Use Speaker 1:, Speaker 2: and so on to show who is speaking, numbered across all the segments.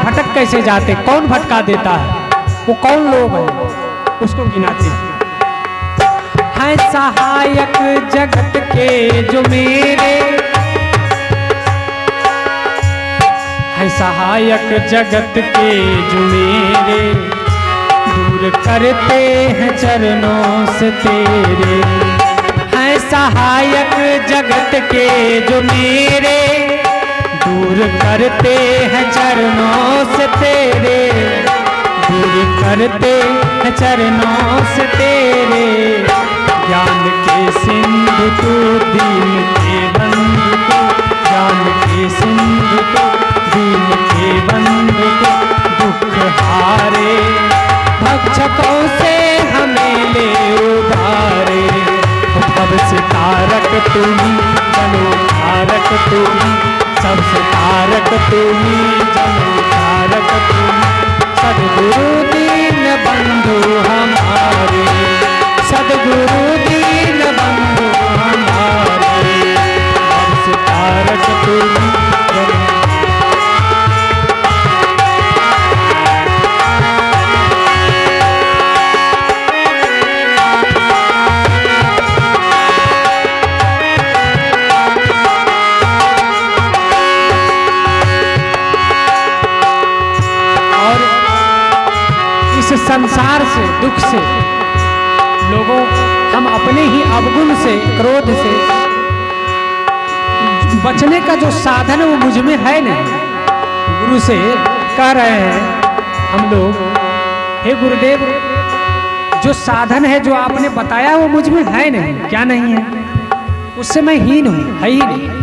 Speaker 1: भटक कैसे जाते, कौन भटका देता है, वो कौन लोग है, उसको गिनाते हैं। सहायक जगत के जो मेरे, है सहायक जगत के जो मेरे, दूर करते हैं चरणों से तेरे। है सहायक जगत के जो मेरे, दूर करते हैं चरणों से तेरे, दूर करते हैं चरणों से तेरे। ज्ञान के सिंधु तू, दीन के बंधु तू, ज्ञान के सिंधु तू, दीन के बंधु तू, दुख हारे भक्षकों से हमें ले उबारे। भव से तारक तुम्ही, जनो तारक तुम्ही, सबसे तारक तुम्ही, जनो तारक तुम्ही। सद्गुरु दीन बंधु हमारे, सद्गुरु दीन बंधु हमारे, सबसे तारक तुम्ही, जनो। संसार से, दुख से, लोगों हम अपने ही अवगुण से, क्रोध से बचने का जो साधन है वो मुझ में है नहीं। गुरु से कह रहे हैं हम लोग, हे गुरुदेव, जो साधन है जो आपने बताया वो मुझ में है नहीं। क्या नहीं है? उससे मैं हीन हूं, है ही नहीं।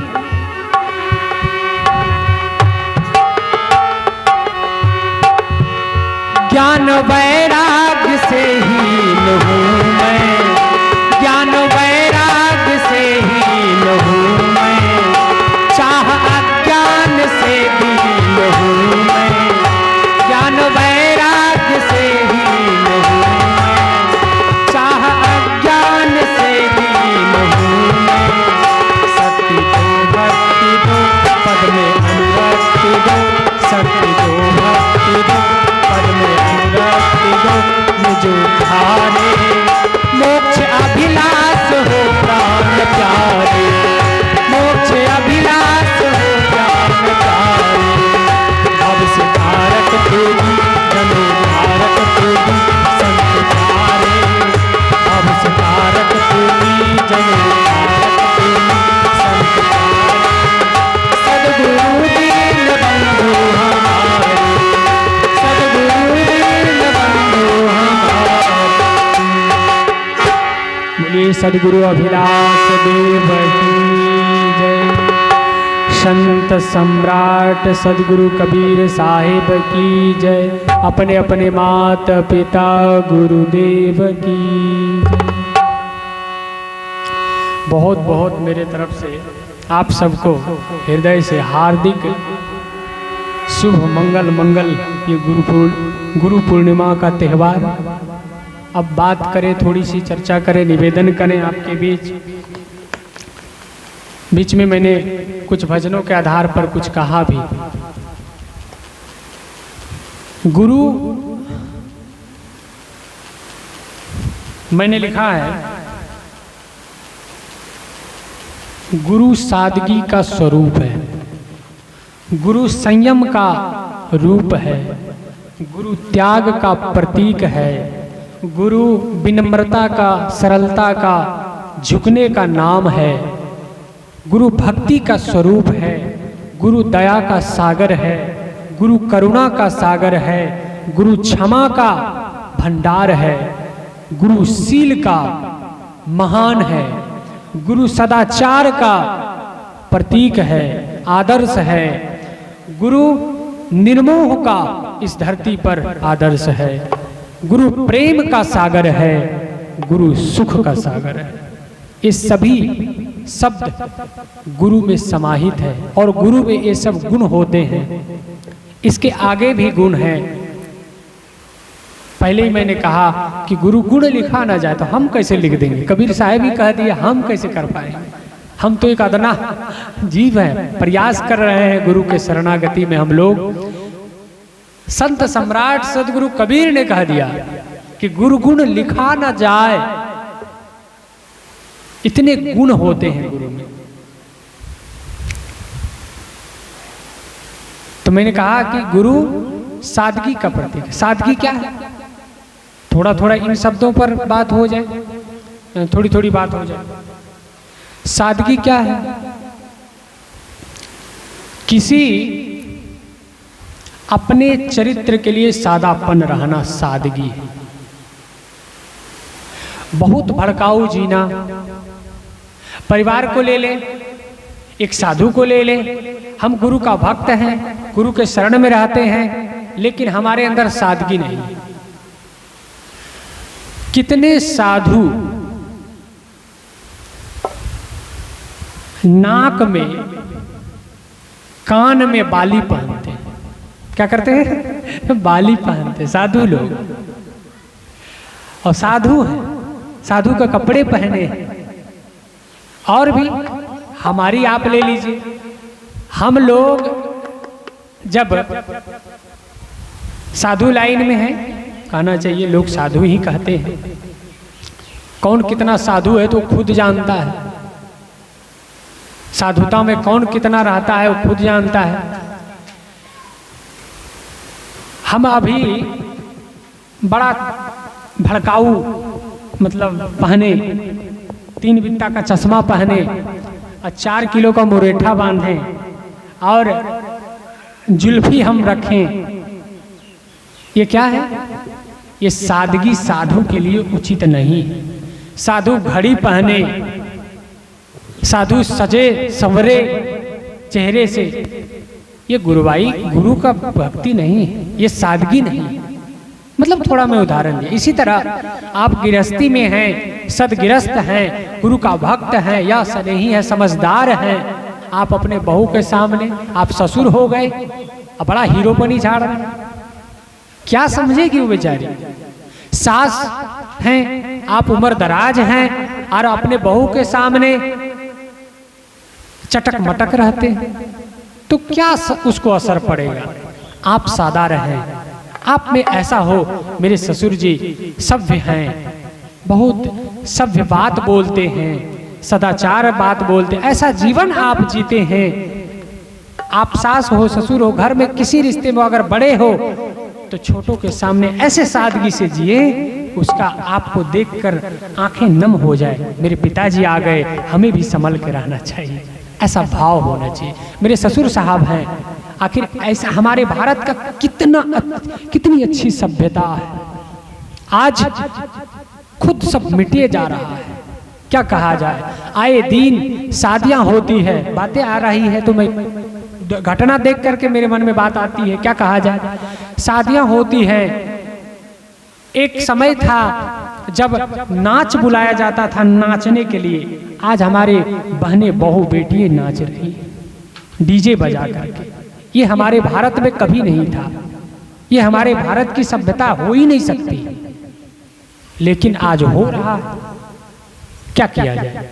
Speaker 1: ज्ञान वैराग्य से हीन हूँ मैं, ज्ञान वैराग्य से हीन हूँ मैं, चाह अज्ञान से दीन हूँ मैं, ज्ञान वैराग्य से हीन हूँ मैं, चाह अज्ञान से दीन हूँ मैं। शक्ति दो भक्ति दो, पद में अनुरक्ति दो, शक्ति दो भक्ति दो, पद में अनुरक्ति दो, मुझे धारे। मोक्ष अभिलाष हो प्राण प्यारे, मोक्ष अभिलाष हो प्राण प्यारे। भव से तारक तुझी, जनो तारक तुझी, संत प्यारे। भव से तारक तुझी, जनो तारक तुझी, संत प्यारे। सद्गुरु दीन बंधु हमारे, सद्गुरु दीन बंधु हमारे। बोलिए सद्गुरु अभिलाष देव की जय। संत सम्राट सद्गुरु कबीर साहिब की जय। अपने अपने माता पिता गुरुदेव की जय। बहुत बहुत मेरे तरफ से आप सबको हृदय से हार्दिक शुभ मंगल मंगल। ये गुरु पूर्णिमा का त्यौहार। अब बात करें, थोड़ी सी चर्चा करें, निवेदन करें आपके बीच में मैंने कुछ भजनों के आधार पर कुछ कहा भी। गुरु मैंने लिखा है, गुरु सादगी का स्वरूप है, गुरु संयम का रूप है, गुरु त्याग का प्रतीक है, गुरु विनम्रता का, सरलता का, झुकने का नाम है, गुरु भक्ति का स्वरूप है, गुरु दया का सागर है, गुरु करुणा का सागर है, गुरु क्षमा का भंडार है, गुरु शील का महान है, गुरु सदाचार का प्रतीक है, आदर्श है, गुरु निर्मोह का इस धरती पर आदर्श है, गुरु प्रेम का सागर है, गुरु सुख का सागर है। ये सभी शब्द गुरु में समाहित है और गुरु में ये सब गुण होते हैं। इसके आगे भी गुण हैं। पहले ही मैंने कहा कि गुरु गुण लिखा ना जाए तो हम कैसे लिख देंगे। कबीर साहब ही कह दिया, हम कैसे कर पाएंगे। हम तो एक अदना जीव हैं, प्रयास कर रहे हैं गुरु के शरणागति में हम लोग। संत सम्राट सदगुरु कबीर ने कह दिया कि गुरु गुण लिखा ना जाए, इतने गुण होते हैं गुरु में। तो मैंने कहा कि गुरु सादगी का प्रतीक है। सादगी क्या है? थोड़ा थोड़ा इन शब्दों पर बात हो जाए, थोड़ी थोड़ी बात हो जाए। सादगी क्या है? किसी अपने चरित्र के लिए सादापन रहना सादगी है। बहुत भड़काऊ जीना, परिवार को ले ले, एक साधु को ले ले, हम गुरु का भक्त हैं, गुरु के शरण में रहते हैं, लेकिन हमारे अंदर सादगी नहीं। कितने साधु नाक में, कान में बाली पहनते हैं। क्या करते हैं? बाली पहनते साधु लोग। और साधु हैं, साधु का कपड़े पहने हैं। और भी हमारी आप ले लीजिए, हम लोग जब साधु लाइन में हैं, कहना चाहिए लोग साधु ही कहते हैं। कौन कितना साधु है तो खुद जानता है। साधुता में कौन कितना रहता है वो खुद जानता है। हम अभी बड़ा भड़काऊ मतलब पहने, 3 बित्ता का चश्मा पहने और 4 किलो का मुरेठा बांधे और जुल्फी हम रखें, ये क्या है? ये सादगी साधु के लिए उचित नहीं है। साधु घड़ी पहने, साधु सजे संवरे चेहरे से, ये गुरुभाई गुरु का भक्ति नहीं है, ये सादगी नहीं है। मतलब थोड़ा मैं उदाहरण दिया। इसी तरह आप गृहस्थी में हैं, सदगृहस्थ हैं, गुरु का भक्त हैं या स्नेही है, समझदार हैं, आप अपने बहू के सामने आप ससुर हो गए, अब बड़ा हीरोपनी झाड़ रहे हैं, क्या समझेगी वो बेचारी? सास हैं, आप उम्र दराज हैं और अपने बहू के सामने चटक मटक रहते हैं, तो क्या उसको असर पड़ेगा? आप सादा रहें, आप में ऐसा हो, मेरे ससुर जी सभ्य हैं, बहुत सभ्य बात बोलते हैं, सदाचार बात बोलते हैं, ऐसा जीवन आप जीते हैं। आप सास हो, ससुर हो, घर में किसी रिश्ते में अगर बड़े हो तो छोटों के सामने ऐसे सादगी से जिए, उसका आपको देखकर आंखें नम हो जाए, मेरे पिताजी आ गए, हमें भी संभल के रहना चाहिए, ऐसा भाव होना चाहिए। मेरे ससुर साहब हैं, आखिर ऐसा हमारे भारत का कितनी अच्छी सभ्यता है, आज खुद सब मिटे जा रहा है। क्या कहा जाए, आए दिन शादियां होती है, बातें आ रही है तो मैं घटना देख करके मेरे मन में बात आती है। क्या कहा जाए, शादियां होती है। एक समय था जब नाच बुलाया जाता था नाचने के लिए, आज हमारे बहनें बहू बेटियां नाच रही है डीजे बजा करके। ये हमारे भारत में कभी नहीं था, ये हमारे भारत की सभ्यता हो ही नहीं सकती, लेकिन आज हो रहा है। क्या किया जाए?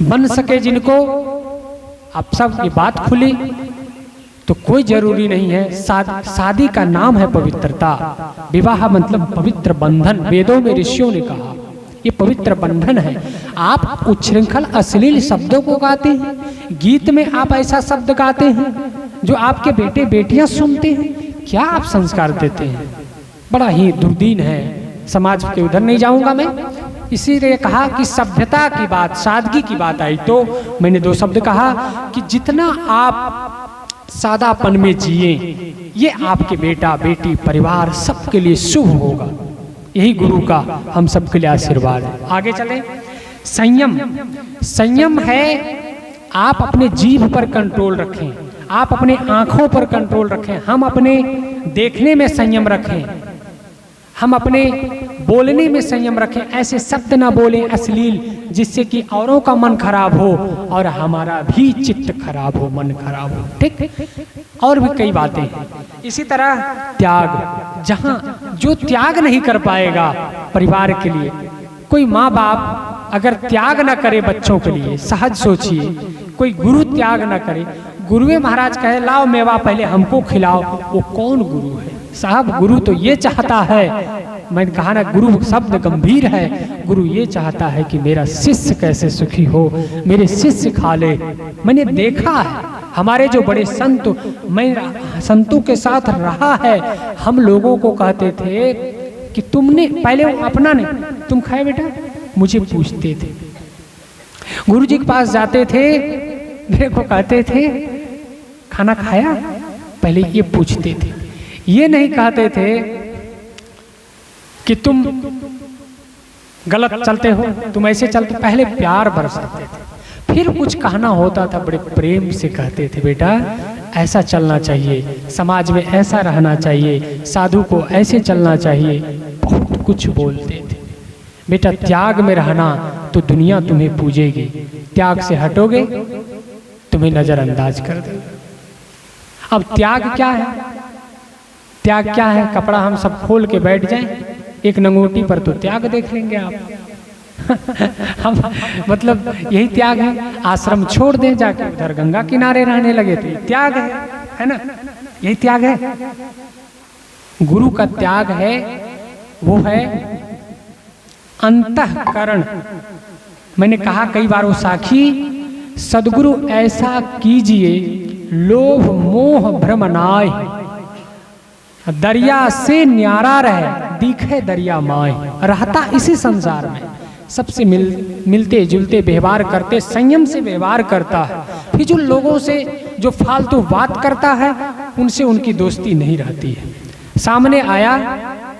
Speaker 1: बन सके जिनको, आप सब ये बात खुली तो कोई जरूरी नहीं है। शादी का नाम है पवित्रता, विवाह मतलब पवित्र बंधन। वेदों में ऋषियों ने कहा ये पवित्र बंधन है। आप उच्छृंखल अश्लील शब्दों को गाते हैं, गीत में आप ऐसा शब्द गाते हैं जो आपके बेटे बेटियां सुनते हैं, क्या आप संस्कार देते हैं? बड़ा ही दुर्दीन है। समाज के उधर नहीं जाऊंगा मैं, इसीलिए कहा कि सभ्यता की बात, सादगी की बात आई तो मैंने 2 शब्द कहा कि जितना आप सादापन में जिए, ये आपके बेटा बेटी परिवार सबके लिए शुभ होगा। यही गुरु का हम सबके लिए आशीर्वाद है। आगे चलें। संयम, संयम है आप अपने जीभ पर कंट्रोल रखें, आप अपने आंखों पर कंट्रोल रखें, हम अपने देखने में संयम रखें, हम अपने बोलने में संयम रखें। ऐसे शब्द ना बोलें अश्लील जिससे कि औरों का मन खराब हो और हमारा भी चित्त खराब हो, मन खराब हो। ठीक, और भी कई बातें हैं। इसी तरह त्याग, जहाँ जो त्याग नहीं कर पाएगा परिवार के लिए, कोई माँ बाप अगर त्याग ना करे बच्चों के लिए, सहज सोचिए कोई गुरु त्याग ना करे, गुरुए महाराज कहे लाओ मेवा पहले हमको खिलाओ, वो कौन गुरु है साहब? गुरु तो ये चाहता है, मैंने कहा ना गुरु शब्द गंभीर है, गुरु ये चाहता है कि मेरा शिष्य कैसे सुखी हो, मेरे शिष्य खा ले। मैंने देखा है हमारे जो बड़े संत, मैं संतों के साथ रहा है, हम लोगों को कहते थे कि तुमने पहले अपना नहीं, तुम खाए बेटा, मुझे पूछते थे। गुरु जी के पास जाते थे, मेरे को कहते थे खाना खाया, पहले ये पूछते थे, ये नहीं कहते थे कि तुम गलत चलते हो, तुम ऐसे चलते, पहले प्यार बरसाते थे, फिर कुछ कहना होता था बड़े प्रेम से कहते थे बेटा ऐसा चलना चाहिए, समाज में ऐसा रहना चाहिए, साधु को ऐसे चलना चाहिए, बहुत कुछ बोलते थे। बेटा त्याग में रहना तो दुनिया तुम्हें पूजेगी, त्याग से हटोगे तुम्हें नजरअंदाज कर देगी। अब त्याग क्या है? त्याग क्या है? कपड़ा हम सब खोल के बैठ जाएं एक नंगोटी पर तो त्याग देख लेंगे आप। हम मतलब यही त्याग है। आश्रम छोड़ दें जाके उधर गंगा किनारे रहने लगे तो त्याग है ना? यही त्याग है। गुरु का त्याग है वो है अंतःकरण। मैंने कहा कई बार वो साखी, सदगुरु ऐसा कीजिए लोभ मोह भ्रम नाय, दरिया से न्यारा रहे दिखे दरिया माय। रहता इसी संसार में, सबसे मिलते जुलते व्यवहार करते, संयम से व्यवहार करता है। फिजूल लोगों से जो फालतू बात करता है उनसे उनकी दोस्ती नहीं रहती है। सामने आया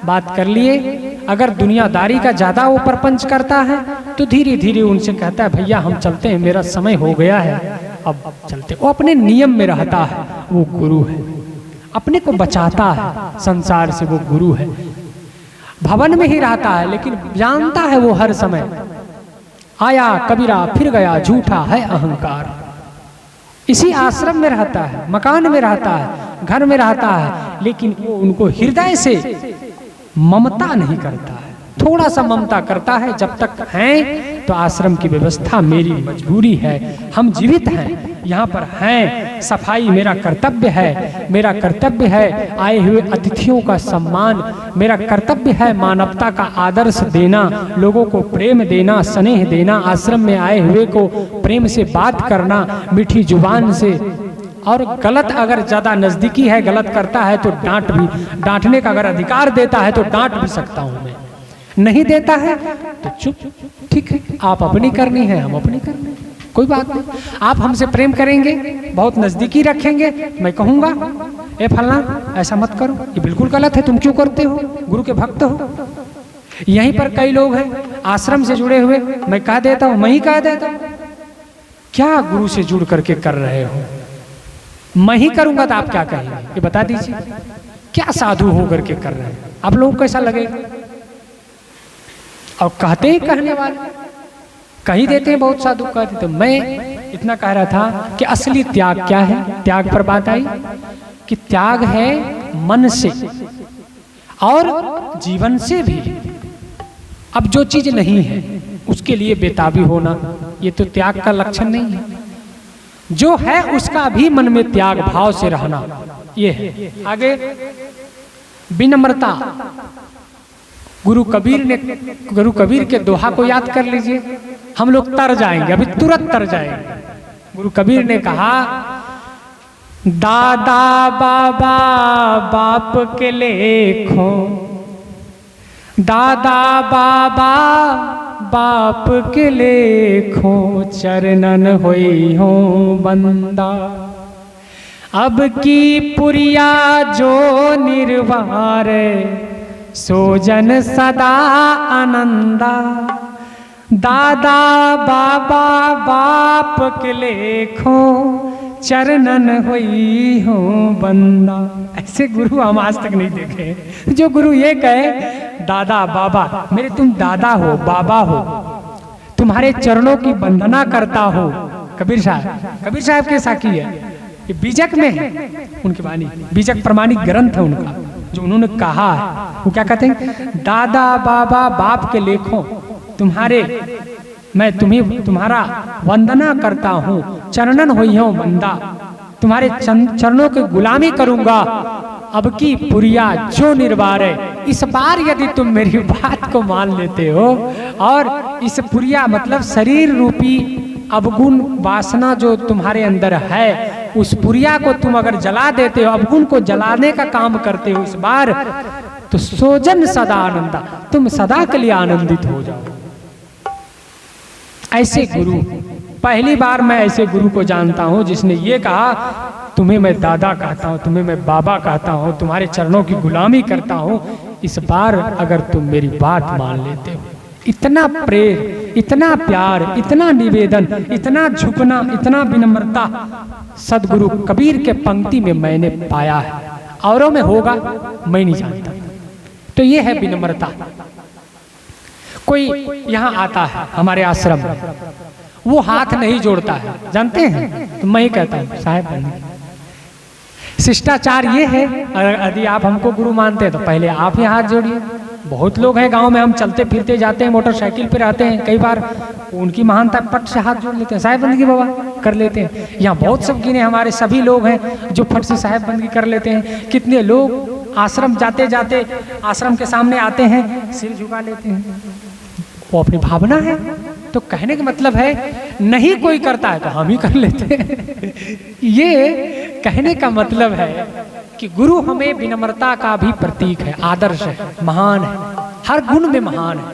Speaker 1: बात कर लिए, अगर दुनियादारी का ज्यादा वो प्रपंच करता है तो धीरे धीरे उनसे कहता है भैया हम चलते हैं, मेरा समय हो गया है, अब चलते। वो अपने नियम में रहता है, वो गुरु है। अपने को बचाता है संसार से, वो गुरु है। भवन में ही रहता है लेकिन जानता है वो हर समय, आया कबीरा फिर गया झूठा है अहंकार। इसी आश्रम में रहता है, मकान में रहता है, घर में रहता है, लेकिन वो उनको हृदय से ममता नहीं करता है। थोड़ा सा ममता करता है, जब तक हैं तो आश्रम की व्यवस्था मेरी मजबूरी है, हम जीवित हैं, यहाँ पर हैं, सफाई मेरा कर्तव्य है, मेरा कर्तव्य है आए हुए अतिथियों का सम्मान, मेरा कर्तव्य है मानवता का आदर्श देना, लोगों को प्रेम देना, स्नेह देना, आश्रम में आए हुए को प्रेम से बात करना, मीठी जुबान से। और गलत अगर ज्यादा नजदीकी है, गलत करता है तो डांटने का अगर अधिकार देता है तो डांट भी सकता हूं मैं, नहीं देता है तो चुप, ठीक है आप अपनी करनी है, हम अपनी करनी है, कोई बात नहीं। आप हमसे प्रेम करेंगे, बहुत नजदीकी रखेंगे, मैं कहूंगा ए फलना ऐसा मत करो, ये बिल्कुल गलत है, तुम क्यों करते हो, गुरु के भक्त हो। यहीं पर कई लोग हैं आश्रम से जुड़े हुए, मैं कह देता हूं, मैं ही कह देता हूं, क्या गुरु से जुड़ करके कर रहे हो, मैं ही करूंगा तो आप क्या कहेंगे, ये बता दीजिए। क्या साधु होकर के कर रहे हैं आप लोगों को, कैसा लगेगा? और कहते ही कहने वाले कहीं देते हैं, बहुत साधु कहते। तो मैं इतना कह रहा था कि असली त्याग क्या है। त्याग पर बात आई कि त्याग है मन से और जीवन से भी। अब जो चीज नहीं है उसके लिए बेताबी होना, ये तो त्याग का लक्षण नहीं है। जो है उसका भी मन में त्याग भाव से रहना, ये है। आगे विनम्रता। गुरु कबीर के दोहा को याद कर लीजिए, हम लोग तर जाएंगे, अभी तुरंत तर जाएंगे। गुरु कबीर ने कहा, दादा बाबा बाप के लेखो, दादा बाबा बाप के लेखो, चरणन होई हो बंदा। अब की पुरिया जो निर्वार, सोजन सदा आनंदा। दादा बाबा बाप के लेखो, चरणन होई हो बंदा। ऐसे गुरु हम आज तक नहीं देखे जो गुरु ये कहे, दादा बाबा, मेरे तुम दादा हो, बाबा हो, तुम्हारे चरणों की वंदना करता हो। कबीर साहब के साखी है, ये बीजक में है उनकी वाणी, बीजक प्रमाणिक ग्रंथ है उनका, जो उन्होंने कहा है। वो क्या कहते हैं, दादा बाबा बाप के लेखों, मैं तुम्हारा वंदना करता हूँ, चरणन होई हो बंदा। तुम्हारे चरणों की गुलामी करूंगा, अब की पुरिया जो निर्वारे। इस बार यदि तुम मेरी बात को मान लेते हो और इस पुरिया मतलब शरीर रूपी अवगुण वासना जो तुम्हारे अंदर है, उस पुरिया को तुम अगर जला देते हो, अवगुण को जलाने का काम करते हो इस बार, तो सोजन सदा आनंदा, तुम सदा के लिए आनंदित हो जाओ। ऐसे गुरु, पहली बार मैं ऐसे गुरु को जानता हूं जिसने ये कहा, तुम्हें मैं दादा कहता हूं, तुम्हें मैं बाबा कहता हूं, तुम्हारे चरणों की गुलामी करता हूं, इस बार अगर तुम मेरी बात मान लेते हो। इतना प्रेम, इतना प्यार, इतना निवेदन, इतना झुकना, इतना विनम्रता सदगुरु कबीर के पंक्ति में मैंने पाया है। औरों में होगा मैं नहीं जानता। तो ये है विनम्रता। कोई यहाँ आता है हमारे आश्रम, वो हाथ नहीं जोड़ता है, जानते हैं? तो मैं ही कहता हूँ साहब बंदी। शिष्टाचार ये है, यदि आप हमको गुरु मानते हैं तो पहले आप ही हाथ जोड़िए। बहुत लोग हैं गांव में, हम चलते फिरते जाते हैं, मोटरसाइकिल पे रहते हैं, कई बार उनकी महानता पट से हाथ जोड़ लेते हैं, साहेब बंदगी बाबा कर लेते हैं। यहाँ बहुत सब गिने हमारे सभी लोग हैं जो फट से साहेब बंदगी कर लेते हैं। कितने लोग आश्रम जाते जाते आश्रम के सामने आते हैं, सिर झुका लेते हैं, वो अपनी भावना है। तो कहने का मतलब है नहीं कोई करता है तो हम ही कर लेते हैं। ये कहने का मतलब है कि गुरु हमें विनम्रता का भी प्रतीक है, आदर्श है, महान है, हर गुण में महान है।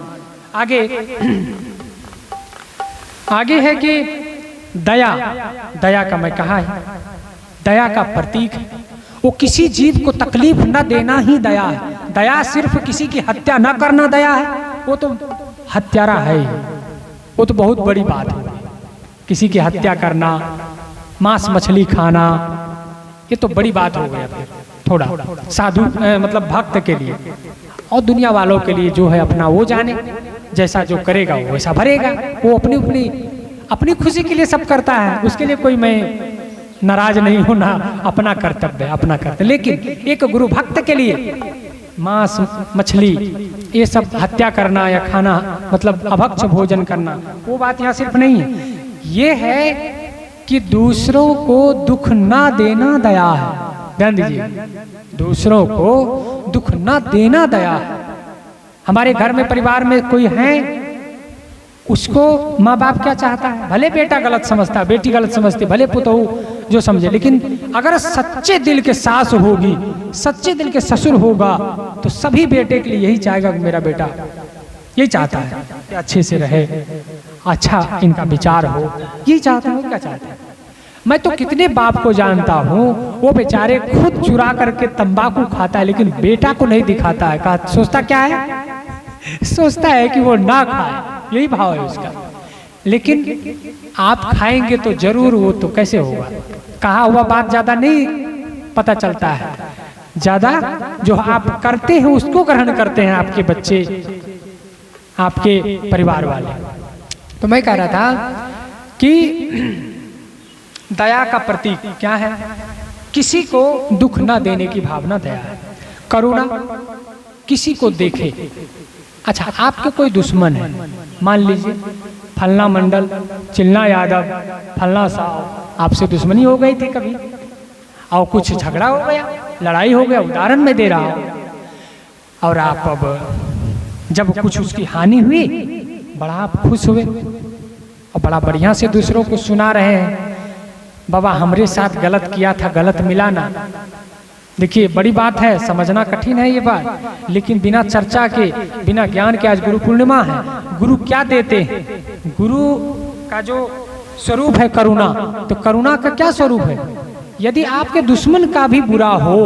Speaker 1: आगे है कि दया, दया का मैं कहा है, दया का प्रतीक है। वो किसी जीव को तकलीफ न देना ही दया है। दया सिर्फ किसी की हत्या न करना दया है, वो तो हत्यारा है ही, वो तो बहुत बड़ी बात है। किसी की हत्या करना, मांस मछली खाना, ये तो बड़ी बात हो गया। फिर थोड़ा साधु मतलब भक्त के लिए और दुनिया वालों के लिए जो है अपना वो जाने, जैसा जो करेगा वो वैसा भरेगा। वो अपनी अपनी खुशी के लिए सब करता है, उसके लिए कोई मैं नाराज नहीं होना, अपना कर्तव्य है, अपना कर्तव्य। लेकिन एक गुरु भक्त के लिए मांस मछली ये सब हत्या करना या खाना मतलब अभक्ष भोजन करना, वो बात यहाँ सिर्फ नहीं है। ये है कि दूसरों को दुख ना देना दया है। ध्यान दीजिए, दूसरों को दुख ना देना दया है। हमारे घर में परिवार में कोई है, उसको माँ बाप क्या चाहता है, भले बेटा गलत समझता है, बेटी गलत समझती, भले पुतहू जो समझे, लेकिन अगर सच्चे दिल के सास होगी, सच्चे दिल के ससुर होगा, तो सभी बेटे के लिए यही चाहेगा कि मेरा बेटा यही चाहता है कि अच्छे से रहे, अच्छा इनका विचार हो, यही चाहता है। क्या चाहते हैं? मैं तो कितने बाप को जानता हूँ, वो बेचारे खुद चुरा करके तंबाकू खाता है, लेकिन बेटा को नहीं दिखाता है। कहा सोचता क्या है, सोचता है कि वो ना खाए, यही भाव है उसका। लेकिन आप खाएंगे तो जरूर, वो तो कैसे होगा, कहा हुआ बात ज्यादा नहीं पता चलता है, ज्यादा जो आप करते हैं उसको ग्रहण करते हैं आपके बच्चे, आपके परिवार वाले। तो मैं कह रहा था कि दया का प्रतीक क्या है? किसी को दुख ना देने की भावना दया है। करुणा, किसी को देखे। अच्छा, आपके कोई दुश्मन है, मान लीजिए फलना मंडल, चिल्ला यादव, फलना साहब, आपसे दुश्मनी हो गई थी कभी और कुछ झगड़ा हो गया, लड़ाई हो गया, उदाहरण में दे रहा हूं, और आप अब जब कुछ उसकी हानि हुई, बड़ा आप खुश हुए और बड़ा बढ़िया से दूसरों को सुना रहे हैं, बाबा हमरे साथ गलत किया था, गलत मिला ना। देखिए बड़ी बात है, समझना कठिन है ये बात, लेकिन बिना चर्चा के, बिना ज्ञान के, आज गुरु पूर्णिमा है, गुरु क्या देते हैं? गुरु का जो स्वरूप है करुणा, तो करुणा का क्या स्वरूप है? यदि आपके दुश्मन का भी बुरा हो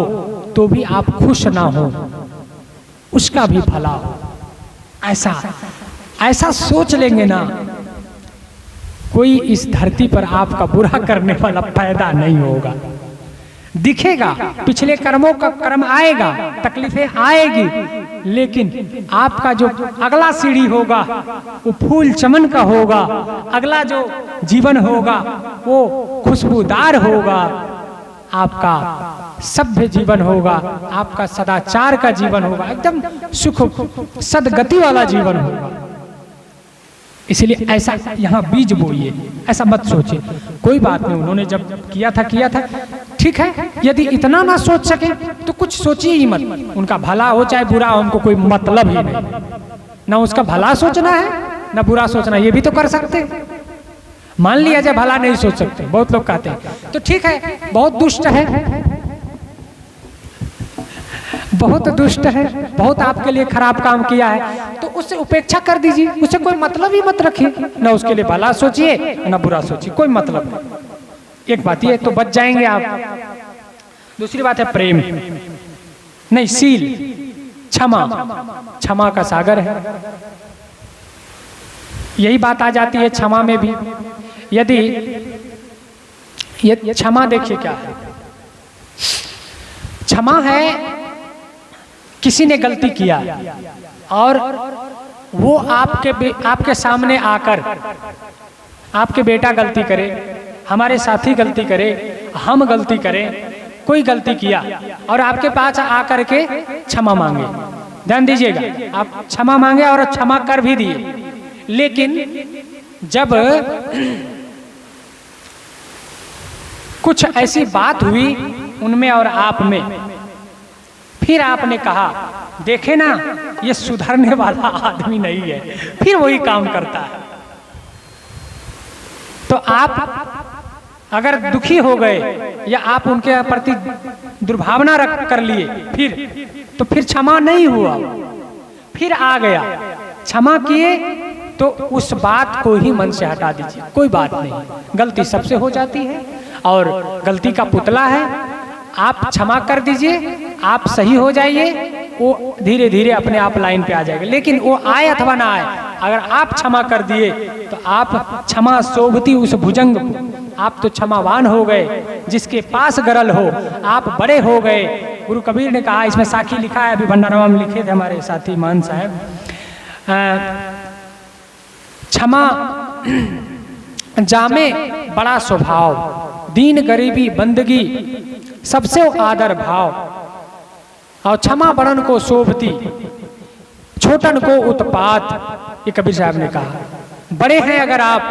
Speaker 1: तो भी आप खुश ना हो, उसका भी भला हो, ऐसा सोच लेंगे ना, कोई इस धरती पर आपका बुरा करने वाला पैदा नहीं होगा। दिखेगा, पिछले कर्मों का कर्म आएगा, तकलीफें आएगी, लेकिन आपका जो अगला सीढ़ी होगा वो फूल चमन का होगा, अगला जो जीवन होगा वो खुशबूदार होगा, आपका सभ्य जीवन होगा, आपका सदाचार का जीवन होगा, एकदम सुख सदगति वाला जीवन होगा। इसलिए ऐसा यहाँ बीज बोइए, ऐसा मत सोचिए। कोई बात नहीं, उन्होंने जब किया था ठीक है। यदि इतना ना सोच सके तो कुछ सोचिए ही मत। उनका भला हो चाहे बुरा हो, हमको कोई मतलब ही नहीं। ना उसका भला सोचना है ना बुरा सोचना, ये भी तो कर सकते। मान लिया जाए भला नहीं सोच सकते, बहुत लोग कहते हैं तो ठीक है, बहुत दुष्ट है, बहुत दुष्ट है, बहुत आपके लिए खराब काम किया है, तो उससे उपेक्षा कर दीजिए, उससे कोई मतलब ही मत रखिए। ना उसके लिए भला सोचिए ना बुरा सोचिए, कोई मतलब नहीं। एक बात ये तो बच जाएंगे आप। दूसरी बात है प्रेम, नहीं शील, क्षमा, क्षमा का सागर है। यही बात आ जाती है क्षमा में भी। यदि ये क्षमा देखिए क्या है, क्षमा है किसी ने गलती किया और वो आपके सामने आकर, आपके बेटा गलती करे, हमारे साथी गलती करे, हम गलती करें, कोई गलती किया और आपके पास आकर के क्षमा मांगे। ध्यान दीजिएगा, आप क्षमा मांगे और क्षमा कर भी दिए, लेकिन जब कुछ ऐसी बात हुई उनमें और आप में, फिर आपने कहा देखे ना ये सुधरने वाला आदमी नहीं है, फिर वही काम करता है, तो आप अगर दुखी हो गए या आप उनके प्रति दुर्भावना रख कर लिए, फिर क्षमा नहीं हुआ, फिर आ गया, क्षमा किए तो उस बात को ही मन से हटा दीजिए। कोई बात नहीं, गलती सबसे हो जाती है और गलती का पुतला है। आप क्षमा कर दीजिए, आप सही हो जाइए, वो धीरे धीरे अपने आप लाइन पे आ जाएगा। लेकिन वो आए अथवा ना आए, अगर आप क्षमा कर दिए तो आप क्षमा शोभती उस भुजंग, आप तो क्षमावान हो गए, जिसके पास गरल हो आप बड़े हो गए। गुरु कबीर ने कहा, इसमें साखी लिखा है, अभी भंडारवा में लिखे थे हमारे साथी मान साहब, क्षमा जामे बड़ा स्वभाव, दीन गरीबी बंदगी सबसे आदर भाव, और क्षमा बड़न को शोभती छोटन को उत्पात। ये कबीर साहब ने कहा, बड़े हैं अगर आप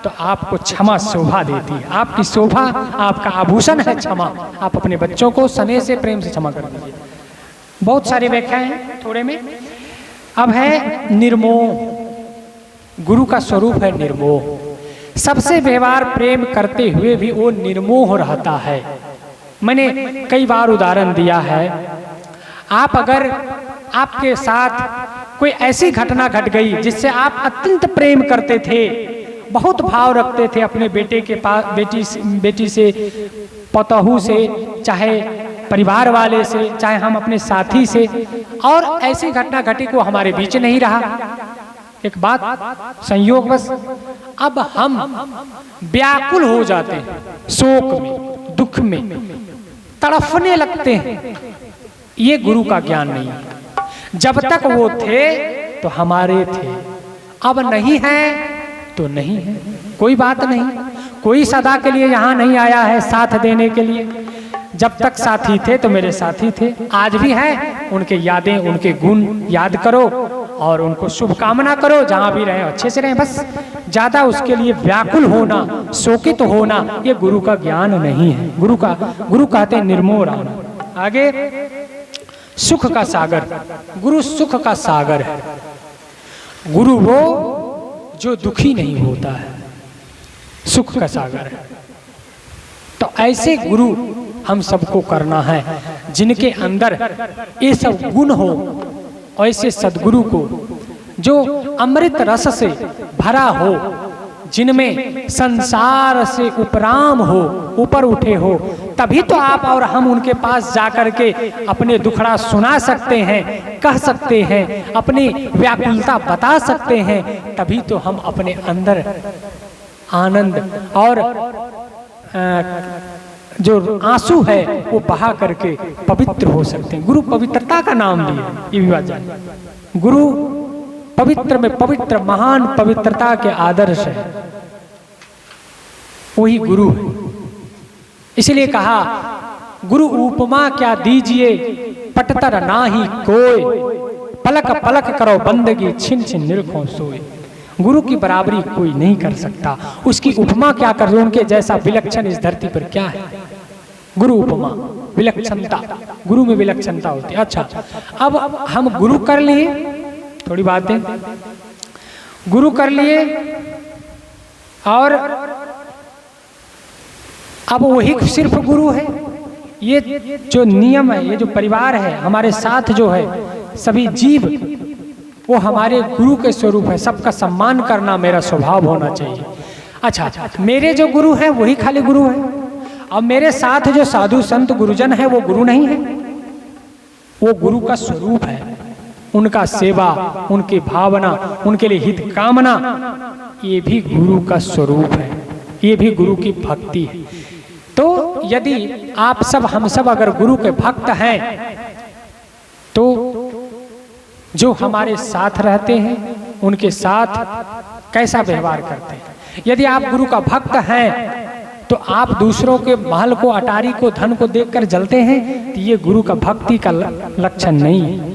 Speaker 1: तो आपको क्षमा शोभा देती है, आपकी शोभा, आपका आभूषण है क्षमा। आप अपने बच्चों को स्नेह से प्रेम से क्षमा कर दीजिए। बहुत सारी व्याख्याएं हैं थोड़े में। अब है निर्मोह, गुरु का स्वरूप है निर्मोह। सबसे व्यवहार प्रेम करते हुए भी वो निर्मोह रहता है। मैंने कई बार उदाहरण दिया है, आप अगर आपके साथ कोई ऐसी घटना घट गई जिससे आप अत्यंत प्रेम करते थे, बहुत भाव रखते थे अपने बेटे के पास, बेटी से, पतोहू से, चाहे परिवार वाले से, चाहे हम अपने साथी से, और ऐसी घटना घटी को हमारे बीच नहीं रहा, एक बात संयोगवश अब हम व्याकुल हो जाते हैं, शोक में, दुख में तड़फने लगते हैं। ये गुरु का ज्ञान नहीं है। जब तक वो थे तो हमारे थे, अब नहीं है तो नहीं है, कोई बात नहीं। कोई सदा के लिए यहाँ नहीं आया है साथ देने के लिए। जब तक साथी थे तो मेरे साथी थे, आज भी हैं। उनके यादें, उनके गुण याद करो और उनको शुभकामना करो, जहाँ भी रहे अच्छे से रहें। बस ज्यादा उसके लिए व्याकुल होना, शोकित होना, ये गुरु का ज्ञान नहीं है। गुरु कहते हैं निर्मोह रहना। आगे सुख का सागर, गुरु सुख का सागर है। गुरु वो जो दुखी नहीं होता है, सुख का सागर है। तो ऐसे गुरु हम सबको करना है, जिनके अंदर ये सब गुण हो। ऐसे सदगुरु को जो अमृत रस से भरा हो, जिनमें संसार से उपराम हो, ऊपर उठे हो, तभी तो आप और हम उनके पास जाकर के अपने दुखड़ा सुना सकते हैं, कह सकते हैं, अपनी व्याकुलता बता सकते हैं। तभी तो हम अपने अंदर आनंद और जो आंसू है वो बहा करके पवित्र हो सकते हैं। गुरु पवित्रता का नाम लिया, ये भी बात जानिए। गुरु पवित्र में पवित्र, महान पवित्रता के आदर्श है, वही गुरु है। इसलिए कहा, गुरु उपमा क्या दीजिए, पटतर नाही कोय, पलक पलक करो बंदगी, छिन छिन निरखों सोए। गुरु की बराबरी कोई नहीं कर सकता। उसकी उपमा क्या कर दो, उनके जैसा विलक्षण इस धरती पर क्या है। गुरु उपमा, विलक्षणता, गुरु में विलक्षणता होती है। अच्छा, अब हम गुरु कर लिए, थोड़ी बातें, गुरु कर लिए और अब वही सिर्फ गुरु है। ये जो नियम है, ये जो परिवार है, हमारे साथ जो है सभी जीव, वो हमारे गुरु के स्वरूप है। सबका सम्मान करना मेरा स्वभाव होना चाहिए। अच्छा, मेरे जो गुरु हैं वही खाली गुरु है। अब मेरे साथ जो साधु संत गुरुजन है वो गुरु नहीं है, वो गुरु का स्वरूप है। उनका सेवा, उनकी भावना, उनके लिए हित कामना, ये भी गुरु का स्वरूप है, ये भी गुरु की भक्ति है। तो यदि आप सब, हम सब अगर गुरु के भक्त हैं तो जो हमारे साथ रहते हैं उनके साथ कैसा व्यवहार करते हैं। यदि आप गुरु का भक्त हैं तो आप दूसरों के महल को, अटारी को, धन को देखकर जलते हैं, तो ये गुरु का भक्ति का लक्षण नहीं है।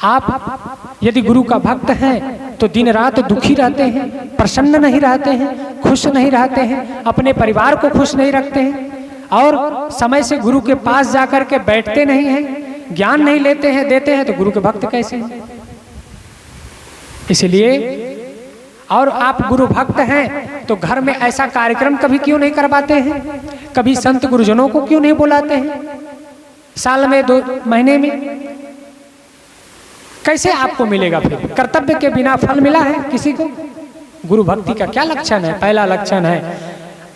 Speaker 1: आप यदि गुरु का भक्त हैं तो दिन रात दुखी रहते हैं, प्रसन्न नहीं रहते हैं, खुश नहीं रहते हैं, अपने परिवार को खुश नहीं रखते हैं और समय से गुरु के पास जाकर के बैठते नहीं हैं, ज्ञान नहीं लेते हैं, देते हैं, तो गुरु के भक्त कैसे हैं। इसलिए, और आप गुरु भक्त हैं तो घर में ऐसा कार्यक्रम कभी क्यों नहीं करवाते हैं, कभी संत गुरुजनों को क्यों नहीं बुलाते हैं, साल में 2 महीने में कैसे आपको मिलेगा। फिर कर्तव्य के बिना फल मिला है किसी को। गुरु भक्ति का क्या लक्षण है। पहला लक्षण है,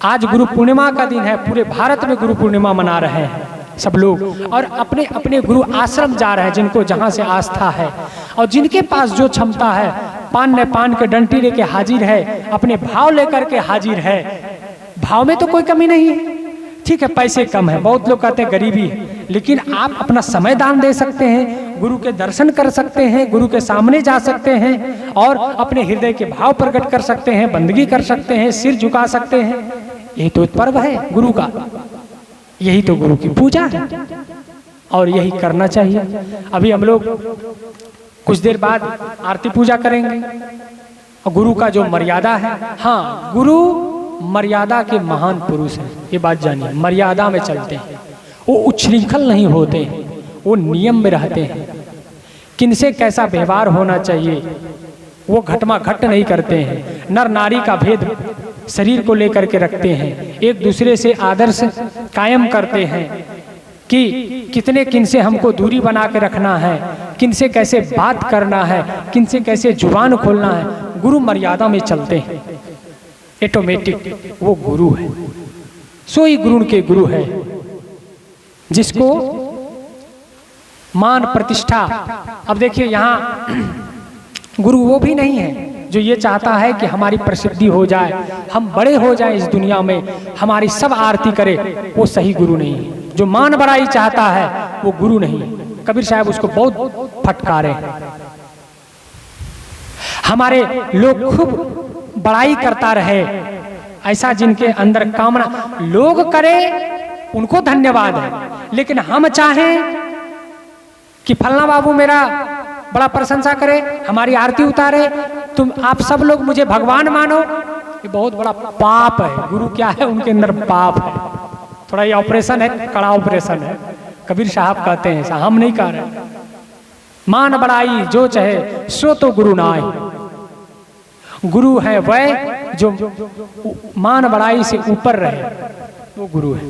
Speaker 1: आज गुरु पूर्णिमा का दिन है, पूरे भारत में गुरु पूर्णिमा मना रहे हैं सब लोग, और अपने अपने गुरु आश्रम जा रहे हैं, जिनको जहां से आस्था है और जिनके पास जो क्षमता है, पान के डंटी लेके हाजिर है, अपने भाव लेकर के हाजिर है। भाव में तो कोई कमी नहीं है, ठीक है, पैसे कम है, बहुत लोग कहते हैं गरीबी है, लेकिन आप अपना समय दान दे सकते हैं, गुरु के दर्शन कर सकते हैं, गुरु के सामने जा सकते हैं और अपने हृदय के भाव प्रकट कर सकते हैं, बंदगी कर सकते हैं, सिर झुका सकते हैं। यही तो पर्व है गुरु का, यही तो गुरु की पूजा है और यही करना चाहिए। अभी हम लोग कुछ देर बाद आरती पूजा करेंगे और गुरु का जो मर्यादा है, हाँ, गुरु मर्यादा के महान पुरुष हैं, ये बात जानिए। मर्यादा में चलते हैं, वो उच्छृंखल नहीं होते, वो नियम में रहते हैं। किनसे कैसा व्यवहार होना चाहिए वो घटमा घट नहीं करते हैं। नर नारी का भेद शरीर को लेकर के रखते हैं, एक दूसरे से आदर्श कायम करते हैं कि कितने किनसे हमको दूरी बना के रखना है, किनसे कैसे बात करना है, किनसे कैसे जुबान खोलना है। गुरु मर्यादा में चलते हैं, ऑटोमेटिक वो गुरु है। सोई गुरु के गुरु है, जिसको मान प्रतिष्ठा। अब देखिए, यहाँ गुरु वो भी नहीं है जो ये चाहता है कि हमारी प्रसिद्धि हो जाए, हम बड़े हो जाए इस दुनिया में, हमारी सब आरती करे, वो सही गुरु नहीं है। जो मान बड़ाई चाहता है वो गुरु नहीं है। कबीर साहब उसको बहुत फटकारे हैं। हमारे लोग खूब बड़ाई करता रहे, ऐसा जिनके अंदर कामना लोग करे उनको धन्यवाद है, लेकिन हम चाहें कि फलना बाबू मेरा बड़ा प्रशंसा करे, हमारी आरती उतारे, तुम आप सब लोग मुझे भगवान मानो, ये बहुत बड़ा पाप है। गुरु क्या है, उनके अंदर पाप है। थोड़ा ये ऑपरेशन है, कड़ा ऑपरेशन है। कबीर साहब कहते हैं ऐसा, हम नहीं कह रहे। मान बड़ाई जो चाहे सो तो गुरु नाई। गुरु है वह जो मान बड़ाई से ऊपर रहे, वो गुरु है।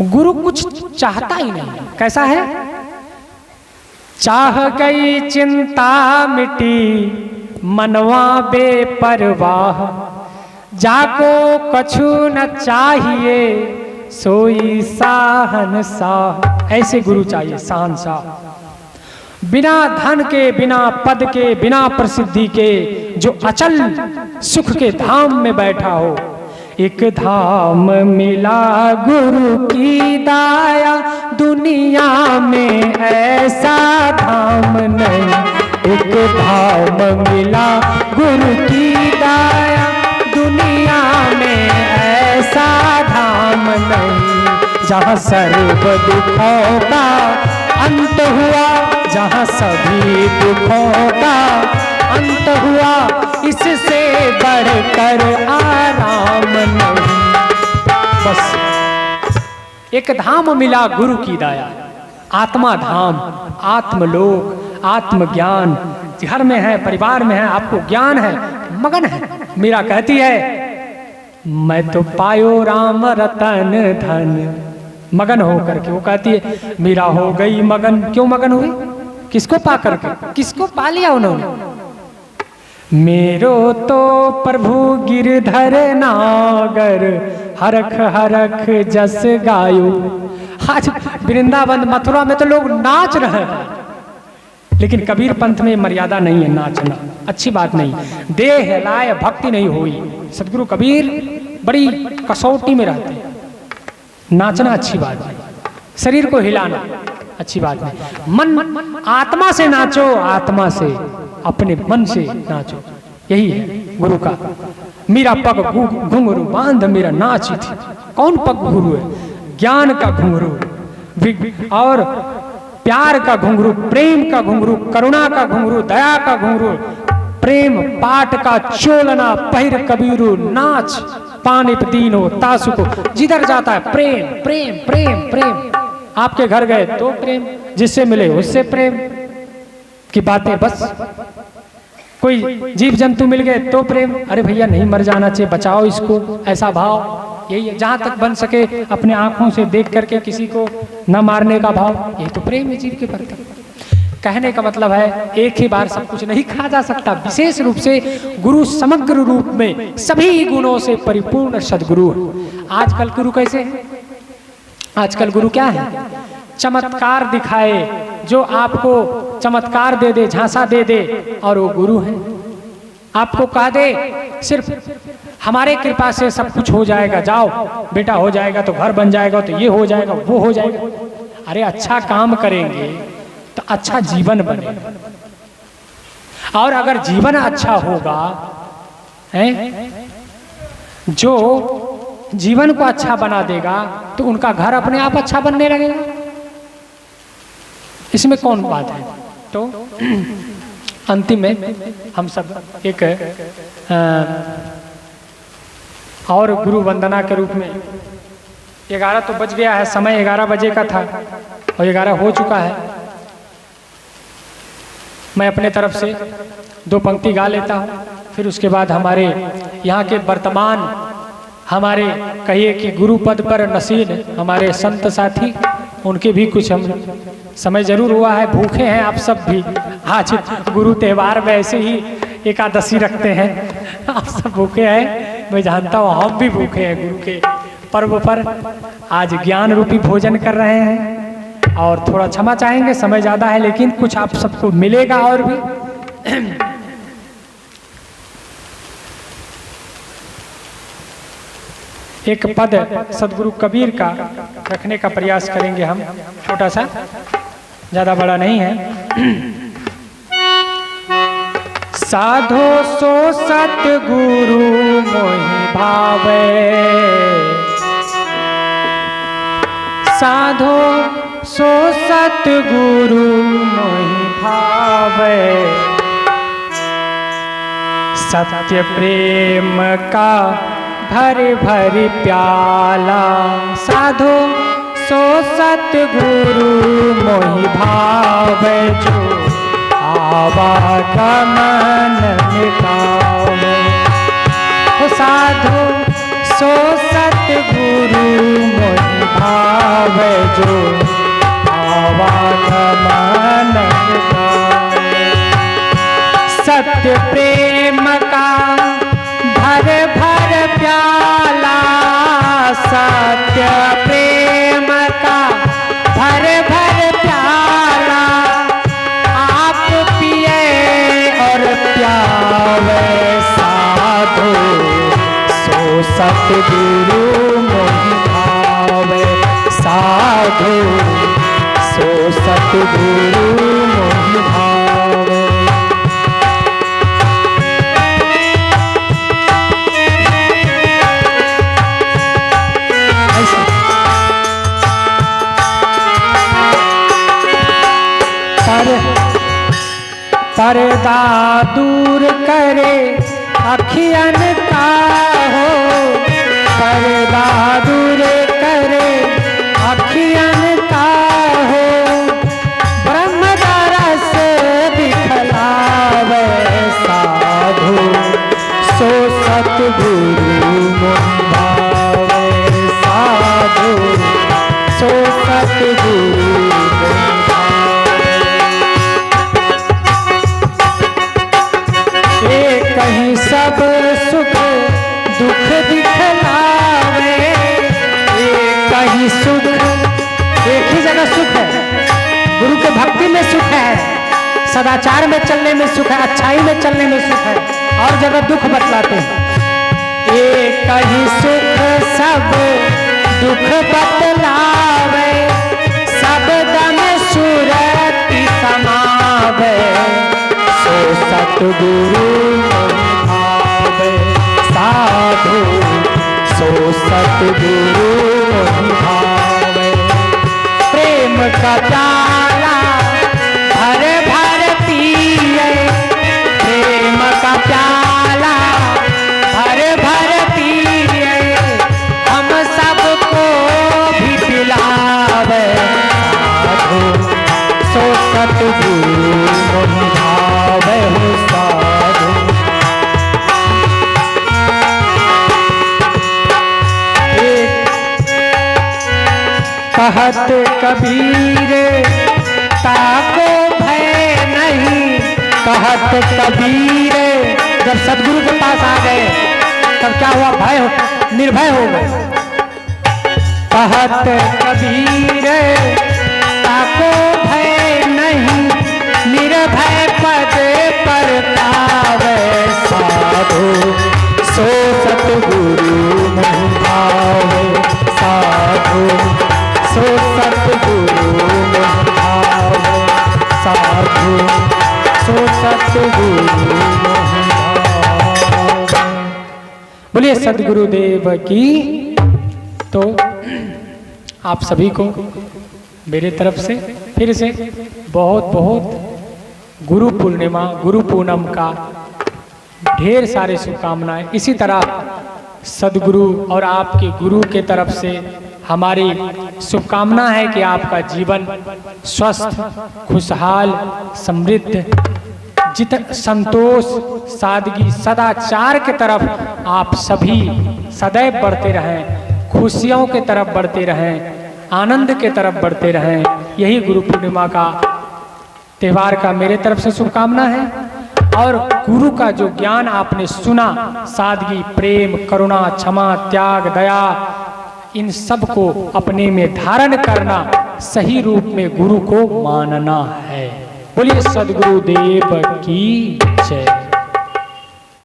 Speaker 1: गुरु कुछ चाहता ही नहीं। कैसा है? चाह गई चिंता मिटी मनवा बेपरवाह, जाको कछु न चाहिए सोई साहनशाह। ऐसे गुरु चाहिए, शहंशाह। बिना धन के, बिना पद के, बिना प्रसिद्धि के, जो अचल सुख के धाम में बैठा हो। एक धाम मिला गुरु की दाया, दुनिया में ऐसा धाम नहीं। एक धाम मिला गुरु की दाया, दुनिया में ऐसा धाम नहीं। जहाँ सर्व दुखों का अंत हुआ, जहाँ सभी दुखों का अंत हुआ, इससे बढ़कर आराम नहीं। बस एक धाम मिला गुरु की दया, आत्मा धाम, आत्मलोक, आत्मज्ञान। घर में है, परिवार में है, आपको ज्ञान है, मगन है। मीरा कहती है मैं तो पायो राम रतन धन, मगन हो करके। वो कहती है मीरा हो गई मगन। क्यों मगन हुई? किसको पा करके? किसको पा लिया उन्होंने? मेरो तो प्रभु गिरधर नागर, हरख हरख जस गायो। आज वृंदावन मथुरा में तो लोग नाच रहे हैं, लेकिन कबीर पंथ में मर्यादा नहीं है नाचना, अच्छी बात नहीं। देह लाय भक्ति नहीं हुई। सदगुरु कबीर बड़ी कसौटी में रहते हैं। नाचना अच्छी बात है, शरीर को हिलाना अच्छी बात नहीं। मन आत्मा से नाचो, आत्मा से, अपने मन से नाचो, यही है गुरु का। मेरा पग घुंघरू बांध मेरा नाची थी। कौन पग घुंघरू है? ज्ञान का घुंघरू और प्यार का घुंघरू, प्रेम का घुंघरू, करुणा का घुंघरू, दया का घुंघरू, प्रेम पाट का चोलना पहिर कबीरू, नाच पानिप दीनो तासु को। जिधर जाता है प्रेम प्रेम प्रेम प्रेम। आपके घर गए तो प्रेम, जिससे मिले उससे प्रेम की बातें बस। कोई जीव जंतु मिल गए तो प्रेम, अरे भैया नहीं मर जाना चाहिए, बचाओ इसको, ऐसा भाव। यही है, जहां तक बन सके अपने आंखों से देख करके किसी को न मारने का भाव, यही तो प्रेम है जीव के प्रति। कहने का मतलब है एक ही बार सब कुछ नहीं कहा जा सकता। विशेष रूप से गुरु समग्र रूप में सभी गुणों से परिपूर्ण सदगुरु है। आजकल गुरु कैसे है? आजकल गुरु क्या है? चमत्कार दिखाए, जो आपको चमत्कार दे दे, झांसा दे दे, और वो गुरु है। आपको कह दे सिर्फ हमारे कृपा से सब कुछ हो जाएगा, जाओ बेटा हो जाएगा, तो घर बन जाएगा, तो ये हो जाएगा, वो हो जाएगा। अरे अच्छा काम करेंगे तो अच्छा जीवन बनेगा, और अगर जीवन अच्छा होगा है, जो जीवन को अच्छा बना देगा तो उनका घर अपने आप अच्छा बनने लगेगा। इसमें कौन बात है? तो अंतिम में हम सब एक और गुरु वंदना के रूप में, 11 तो बज गया है, समय 11 बजे का था और 11 हो चुका है। मैं अपने तरफ से 2 पंक्ति गा लेता हूँ, फिर उसके बाद हमारे यहाँ के वर्तमान, हमारे कहिए कि गुरु पद पर नसीन हमारे संत साथी, उनके भी कुछ हम समय जरूर हुआ है। भूखे हैं आप सब भी, आज गुरु त्यौहार में ऐसे ही एकादशी रखते हैं, आप सब भूखे हैं, मैं जानता हूँ हम भी भूखे हैं। गुरु के पर्व पर आज ज्ञान रूपी भोजन कर रहे हैं, और थोड़ा क्षमा चाहेंगे, समय ज़्यादा है, लेकिन कुछ आप सबको मिलेगा और भी। एक पद सदगुरु कबीर का रखने का प्रयास करेंगे हम, छोटा सा, ज़्यादा बड़ा नहीं है। साधो सो सतगुरु मोहि भावे, साधो सो सतगुरु मोहि भावे, सत्य प्रेम का भरी भरी प्याला, साधो सो सतगुरु मोहि भावे, जो आवागमन मिटावे। साधो सो सतगुरु मोहि भावे, जो आवागमन मिटावे। सत्य प्रेम का भर भर प्याला, सत्य प्रेम का भर भर प्याला, आप पिए और प्यावे। साधो सो सतगुरु मोहि भावे, साधो सो सतगुरु मोहि भावे। पर्दा दूर करे अखियन का हो, पर्दा दूर करे अखियन का हो, ब्रह्म रस दिखलावे साधु, सो सतगुरु मोहि भावे साधु, सो सतगुरु मोहि भावे। कहीं सब सुख दुख दिखलावे, कहीं सुख, एक ही जगह सुख है, गुरु के भक्ति में सुख है, सदाचार में चलने में सुख है, अच्छाई में चलने में सुख है, और जगह दुख बतलाते हैं। एक कहीं सुख सब दुख बतलावे, सब दम सुरति समावे, सो सतगुरु भावे साधु, सो सतगुरु भावे। प्रेम का प्याला भर भर पिए, प्रेम का प्याला भर भर पिए, हम सबको भी पिलावे साधु, सो सतगुरु भावे हो साधु। कहत कबीर ताको भय नहीं, कहत कबीर, जब सदगुरु के पास आ गए तब क्या हुआ, भय, निर्भय हो गए। कहत कबीर ताको भय नहीं, निर्भय पद पर पावे साधु, सो सतगुरु मोहि भावे साधु, सो सतगुरु मोहि भावे साधु, सो सतगुरु मोहि भावे। बोलिए सद्गुरुदेव की। तो आप सभी को मेरे तरफ से फिर से बहुत बहुत गुरु पूर्णिमा, गुरु पूनम का ढेर सारे शुभकामनाएं। इसी तरह सद्गुरु और आपके गुरु के तरफ से हमारी शुभकामना है कि आपका जीवन स्वस्थ, खुशहाल, समृद्ध, संतोष, सादगी, सदाचार के तरफ आप सभी सदैव बढ़ते रहें, खुशियों के तरफ बढ़ते रहें, आनंद के तरफ बढ़ते रहें। यही गुरु पूर्णिमा का त्यौहार का मेरे तरफ से शुभकामना है। और गुरु का जो ज्ञान आपने सुना, सादगी, प्रेम, करुणा, क्षमा, त्याग, दया, इन सब को अपने में धारण करना, सही रूप में गुरु को मानना है। बोलिए सद्गुरुदेव की जय।